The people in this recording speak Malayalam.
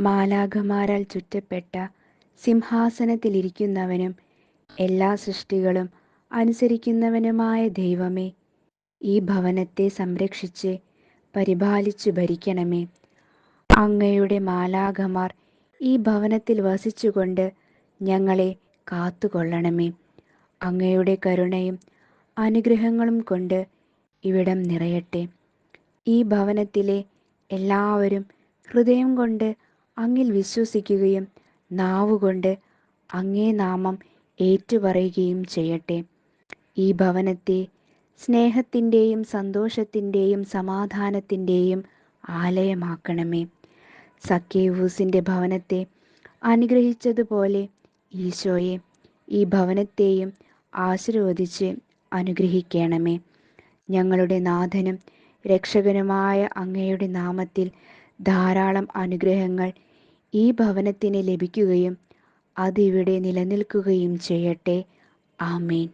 മാലാഖമാരാൽ ചുറ്റപ്പെട്ട സിംഹാസനത്തിലിരിക്കുന്നവനും എല്ലാ സൃഷ്ടികളും അനുസരിക്കുന്നവനുമായ ദൈവമേ, ഈ ഭവനത്തെ സംരക്ഷിച്ച് പരിപാലിച്ചു ഭരിക്കണമേ. അങ്ങയുടെ മാലാഖമാർ ഈ ഭവനത്തിൽ വസിച്ചുകൊണ്ട് ഞങ്ങളെ കാത്തുകൊള്ളണമേ. അങ്ങയുടെ കരുണയും അനുഗ്രഹങ്ങളും കൊണ്ട് ഇവിടം നിറയട്ടെ. ഈ ഭവനത്തിലെ എല്ലാവരും ഹൃദയം കൊണ്ട് അങ്ങിൽ വിശ്വസിക്കുകയും നാവുകൊണ്ട് അങ്ങേ നാമം ഏറ്റുപറയുകയും ചെയ്യട്ടെ. ഈ ഭവനത്തെ സ്നേഹത്തിൻ്റെയും സന്തോഷത്തിൻ്റെയും സമാധാനത്തിൻ്റെയും ആലയമാക്കണമേ. സക്കേവൂസിൻ്റെ ഭവനത്തെ അനുഗ്രഹിച്ചതുപോലെ ഈശോയെ, ഈ ഭവനത്തെയും ആശീർവദിച്ച് അനുഗ്രഹിക്കണമേ. ഞങ്ങളുടെ നാഥനും രക്ഷകനുമായ അങ്ങയുടെ നാമത്തിൽ ധാരാളം അനുഗ്രഹങ്ങൾ ഈ ഭവനത്തിന് ലഭിക്കുകയും അതിവിടെ നിലനിൽക്കുകയും ചെയ്യട്ടെ. ആമേൻ.